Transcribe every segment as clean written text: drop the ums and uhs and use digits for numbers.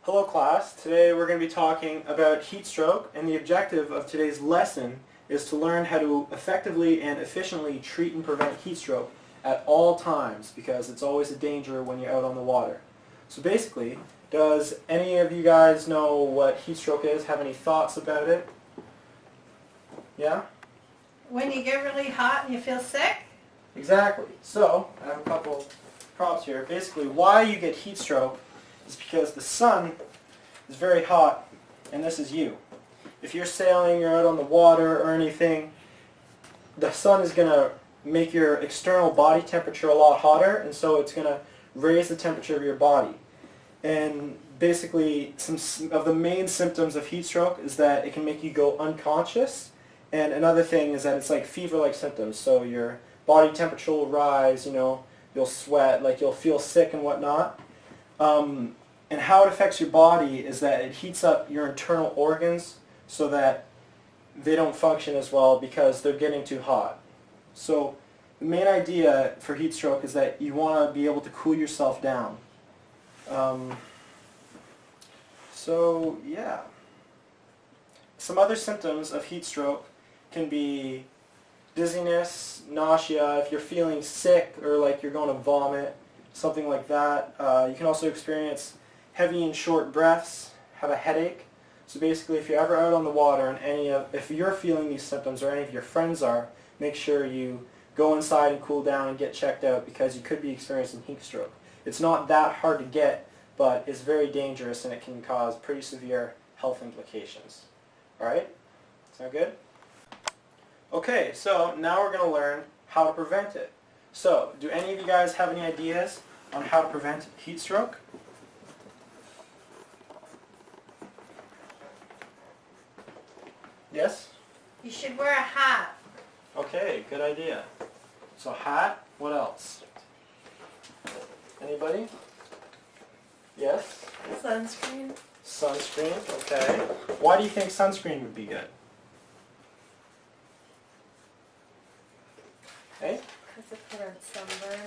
Hello class, today we're going to be talking about heat stroke, and the objective of today's lesson is to learn how to effectively and efficiently treat and prevent heat stroke at all times, because it's always a danger when you're out on the water. So basically, does any of you guys know what heat stroke is? Have any thoughts about it? Yeah? When you get really hot and you feel sick? Exactly. So, I have a couple props here. Basically, why you get heat stroke is because the sun is very hot, and this is you. If you're sailing, you're out on the water or anything, the sun is going to make your external body temperature a lot hotter, and so it's going to raise the temperature of your body. And basically, some of the main symptoms of heat stroke is that it can make you go unconscious, and another thing is that it's like fever-like symptoms. So your body temperature will rise, you'll sweat, like you'll feel sick and whatnot. And how it affects your body is that it heats up your internal organs so that they don't function as well because they're getting too hot. So the main idea for heat stroke is that you want to be able to cool yourself down. So yeah. Some other symptoms of heat stroke can be dizziness, nausea, if you're feeling sick or like you're going to vomit, something like that. You can also experience heavy and short breaths, have a headache. So basically, if you're ever out on the water and if you're feeling these symptoms or any of your friends are, make sure you go inside and cool down and get checked out because you could be experiencing heat stroke. It's not that hard to get, but it's very dangerous and it can cause pretty severe health implications. Alright? Sound good? Okay, so now we're going to learn how to prevent it. So, do any of you guys have any ideas on how to prevent heat stroke? Yes? You should wear a hat. Okay, good idea. So hat, what else? Anybody? Yes? Sunscreen. Sunscreen, okay. Why do you think sunscreen would be good? Hey? Because it prevents sunburn.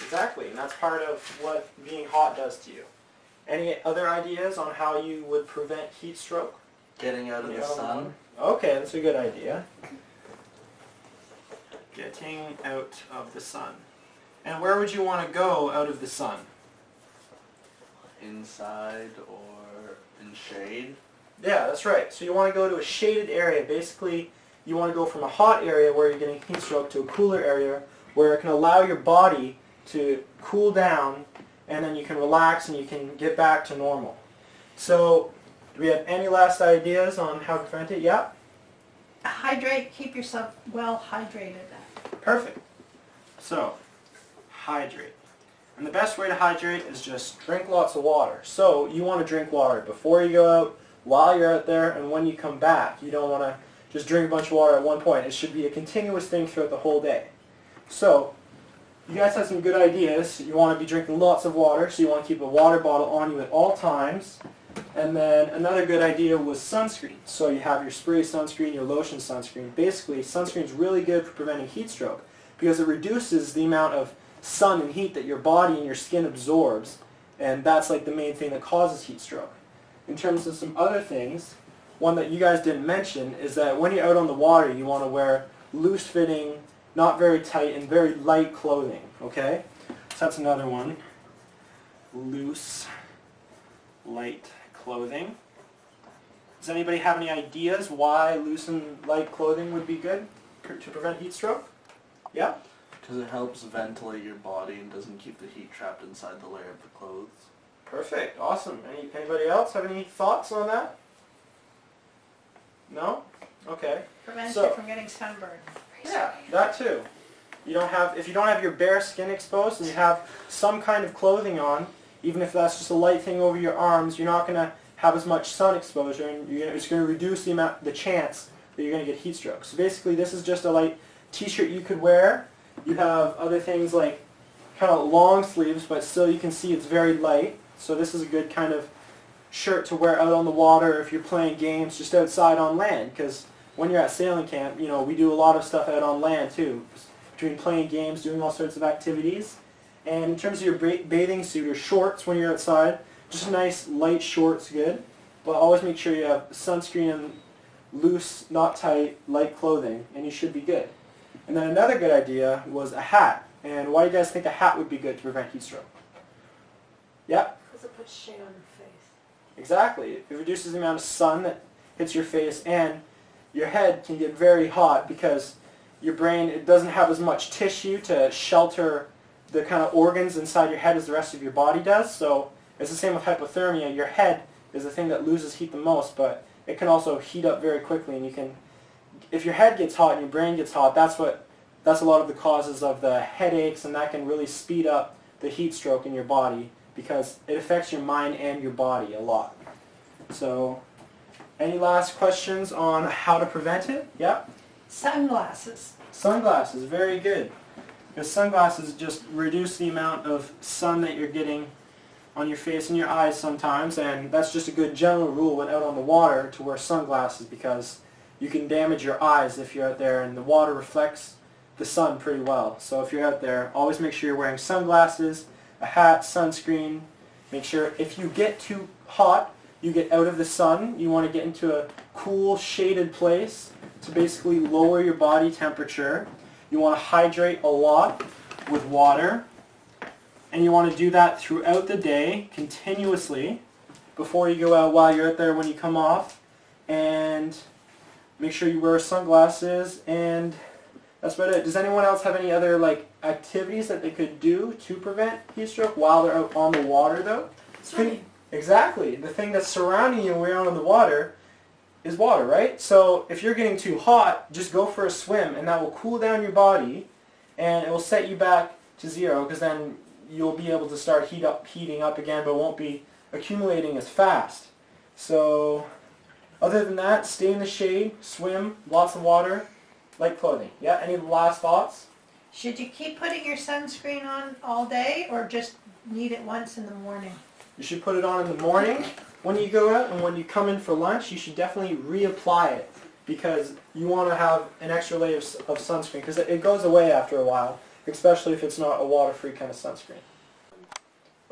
Exactly, and that's part of what being hot does to you. Any other ideas on how you would prevent heat stroke? Getting out of the sun. Okay, that's a good idea. Getting out of the sun. And where would you want to go out of the sun? Inside or in shade. Yeah, that's right. So you want to go to a shaded area. Basically, you want to go from a hot area where you're getting heat stroke to a cooler area where it can allow your body to cool down, and then you can relax and you can get back to normal. So, do we have any last ideas on how to prevent it? Yeah? Hydrate. Keep yourself well hydrated. Perfect. So, hydrate. And the best way to hydrate is just drink lots of water. So, you want to drink water before you go out, while you're out there, and when you come back. You don't want to just drink a bunch of water at one point. It should be a continuous thing throughout the whole day. So, you guys have some good ideas. You want to be drinking lots of water, so you want to keep a water bottle on you at all times. And then another good idea was sunscreen. So you have your spray sunscreen, your lotion sunscreen. Basically, sunscreen is really good for preventing heat stroke because it reduces the amount of sun and heat that your body and your skin absorbs, and that's like the main thing that causes heat stroke. In terms of some other things, one that you guys didn't mention is that when you're out on the water, you want to wear loose-fitting, not very tight, and very light clothing, okay? So that's another one. Loose, light clothing. Does anybody have any ideas why loose and light clothing would be good to prevent heat stroke? Yeah? Because it helps ventilate your body and doesn't keep the heat trapped inside the layer of the clothes. Perfect. Awesome. Anybody else have any thoughts on that? No? Okay. Prevents you from getting sunburned. Yeah, that too. If you don't have your bare skin exposed and you have some kind of clothing on, even if that's just a light thing over your arms, you're not going to have as much sun exposure, and it's going to reduce the chance that you're going to get heat stroke. So basically, this is just a light t-shirt you could wear. You have other things like kind of long sleeves, but still you can see it's very light. So this is a good kind of shirt to wear out on the water if you're playing games just outside on land, because when you're at sailing camp, we do a lot of stuff out on land too, between playing games, doing all sorts of activities. And in terms of your bathing suit or shorts when you're outside, Just a nice light short's good, but always make sure you have sunscreen and loose, not tight, light clothing, and you should be good. And then another good idea was a hat. And why do you guys think a hat would be good to prevent heat stroke? Yep. Because it puts shade on your face. Exactly. It reduces the amount of sun that hits your face, and your head can get very hot because your brain, it doesn't have as much tissue to shelter the kind of organs inside your head as the rest of your body does. So it's the same with hypothermia. Your head is the thing that loses heat the most, but it can also heat up very quickly, and you can, if your head gets hot and your brain gets hot, that's a lot of the causes of the headaches, and that can really speed up the heat stroke in your body because it affects your mind and your body a lot. So, any last questions on how to prevent it? Yeah? Sunglasses. Sunglasses, very good. Because sunglasses just reduce the amount of sun that you're getting on your face and your eyes sometimes, and that's just a good general rule when out on the water to wear sunglasses, because you can damage your eyes if you're out there, and the water reflects the sun pretty well. So if you're out there, always make sure you're wearing sunglasses, a hat, sunscreen. Make sure if you get too hot, you get out of the sun. You want to get into a cool, shaded place to basically lower your body temperature. You want to hydrate a lot with water, and you want to do that throughout the day, continuously, before you go out, while you're out there, when you come off. And make sure you wear sunglasses, and that's about it. Does anyone else have any other activities that they could do to prevent heat stroke while they're out on the water, though? Swimming. Exactly. The thing that's surrounding you when you're out on the water is water, right? So if you're getting too hot, just go for a swim, and that will cool down your body, and it will set you back to zero, because then you'll be able to start heating up again, but won't be accumulating as fast. So other than that, stay in the shade, swim, lots of water, light clothing. Yeah, any last thoughts? Should you keep putting your sunscreen on all day, or just need it once in the morning? You should put it on in the morning when you go out, and when you come in for lunch, you should definitely reapply it, because you want to have an extra layer of sunscreen, because it goes away after a while, especially if it's not a water-free kind of sunscreen.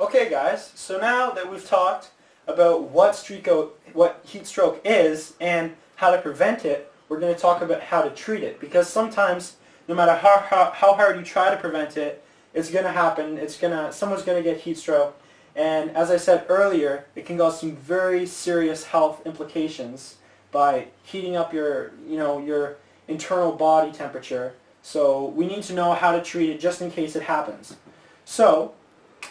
Okay guys, so now that we've talked about what heat stroke is and how to prevent it, we're going to talk about how to treat it, because sometimes, no matter how hard you try to prevent it, it's going to happen. Someone's going to get heat stroke, and as I said earlier, it can cause some very serious health implications by heating up your internal body temperature. So we need to know how to treat it just in case it happens. So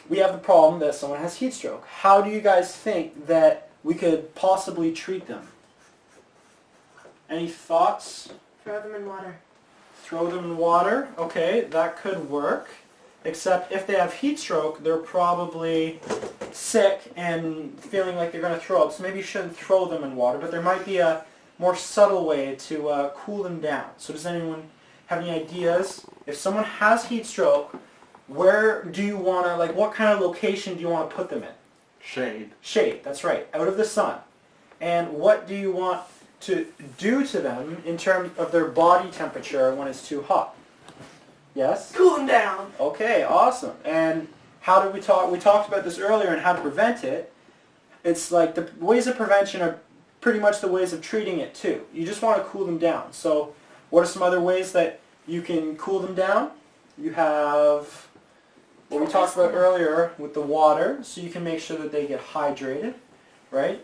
we have the problem that someone has heat stroke. How do you guys think that we could possibly treat them? Any thoughts? Throw them in water. Throw them in water. Okay, that could work. Except if they have heat stroke, they're probably sick and feeling like they're going to throw up. So maybe you shouldn't throw them in water, but there might be a more subtle way to cool them down. So does anyone have any ideas? If someone has heat stroke, where do you want to, what kind of location do you want to put them in? Shade. Shade, that's right, out of the sun. And what do you want to do to them in terms of their body temperature when it's too hot? Yes? Cool them down. Okay, awesome. And how did we talk? We talked about this earlier and how to prevent it. It's like the ways of prevention are pretty much the ways of treating it too. You just want to cool them down. So what are some other ways that you can cool them down? You have what we talked about earlier with the water, so you can make sure that they get hydrated, right?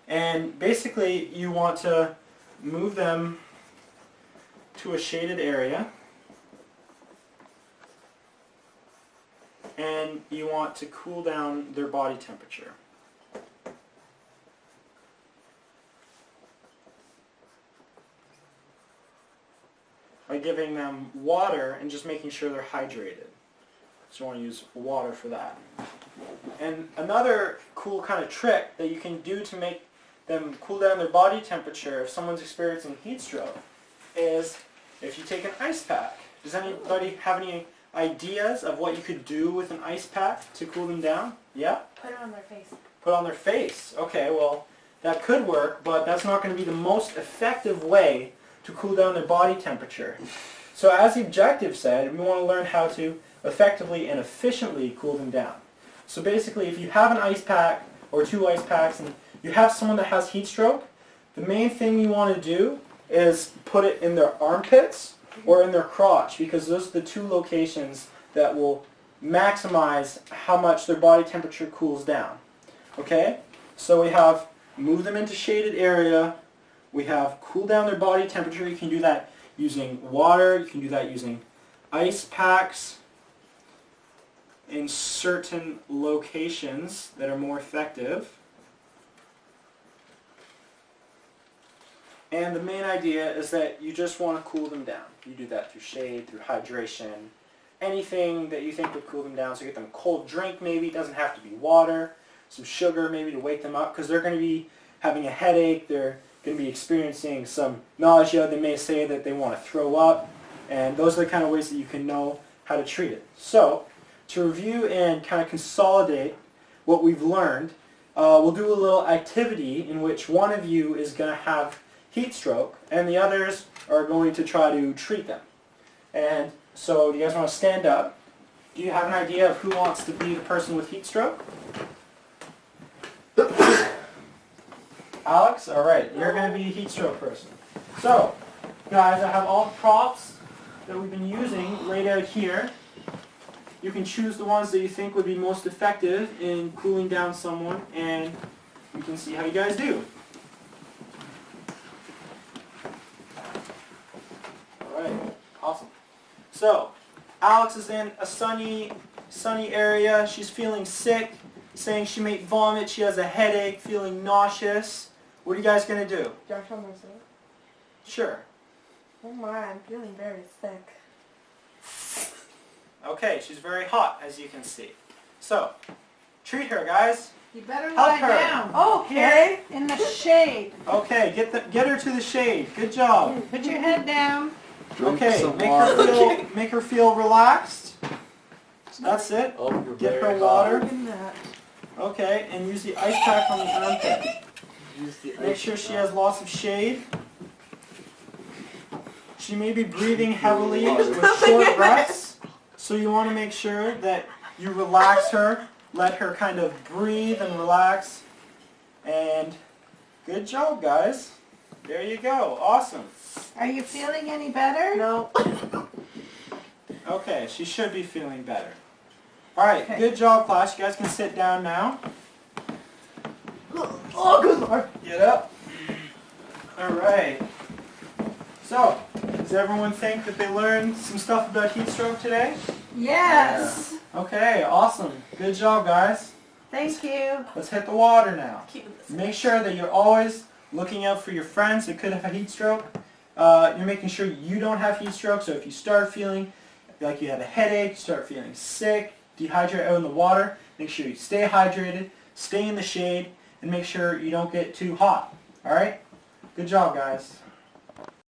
And basically you want to move them to a shaded area, and you want to cool down their body temperature. By giving them water and just making sure they're hydrated. So you want to use water for that. And another cool kind of trick that you can do to make them cool down their body temperature if someone's experiencing heat stroke is if you take an ice pack. Does anybody have any ideas of what you could do with an ice pack to cool them down? Yeah? Put it on their face. Put it on their face. Okay, well, that could work, but that's not going to be the most effective way to cool down their body temperature. So as the objective said, we want to learn how to effectively and efficiently cool them down. So basically, if you have an ice pack or 2 ice packs, and you have someone that has heat stroke, the main thing you want to do is put it in their armpits or in their crotch, because those are the 2 locations that will maximize how much their body temperature cools down. Okay? So we have move them into shaded area, we have cool down their body temperature. You can do that using water, you can do that using ice packs in certain locations that are more effective. And the main idea is that you just want to cool them down. You do that through shade, through hydration, anything that you think would cool them down. So get them a cold drink maybe, it doesn't have to be water, some sugar maybe to wake them up, because they're going to be having a headache, they're going to be experiencing some nausea, they may say that they want to throw up, and those are the kind of ways that you can know how to treat it. So, to review and kind of consolidate what we've learned, we'll do a little activity in which one of you is going to have heat stroke and the others are going to try to treat them. And so, do you guys want to stand up? Do you have an idea of who wants to be the person with heat stroke? Alex? Alright, you're going to be a heat stroke person. So, guys, I have all the props that we've been using laid out here. You can choose the ones that you think would be most effective in cooling down someone, and we can see how you guys do. Alright, awesome. So, Alex is in a sunny area. She's feeling sick, saying she may vomit, she has a headache, feeling nauseous. What are you guys going to do? Do I show myself? Sure. Oh my, I'm feeling very sick. Okay, she's very hot, as you can see. So, treat her, guys. You better Help lie her. down. Okay. In the shade. Okay, get her to the shade. Good job. Put your head down. Drink Okay, some make water. make her feel relaxed. That's it. Oh, you're Get her very water. Look at that. Okay, and use the ice pack on the armpit. hot. Use the Make ice sure she pack. has lots of shade. She may be breathing heavily with short breaths, so you want to make sure that you relax her, let her kind of breathe and relax. And good job, guys. There you go. Awesome. Are you feeling any better? No. Okay, she should be feeling better. All right, Okay. good job, class. You guys can sit down now. Oh, good lord. Get up. All right. So, does everyone think that they learned some stuff about heat stroke today? Yes. Okay, awesome. Good job, guys. Thank you. Let's hit the water now. Keeping this. Make sure that you're always looking out for your friends that could have a heat stroke. You're making sure you don't have heat stroke, so if you start feeling like you have a headache, start feeling sick, dehydrate out in the water, make sure you stay hydrated, stay in the shade, and make sure you don't get too hot. Alright? Good job, guys.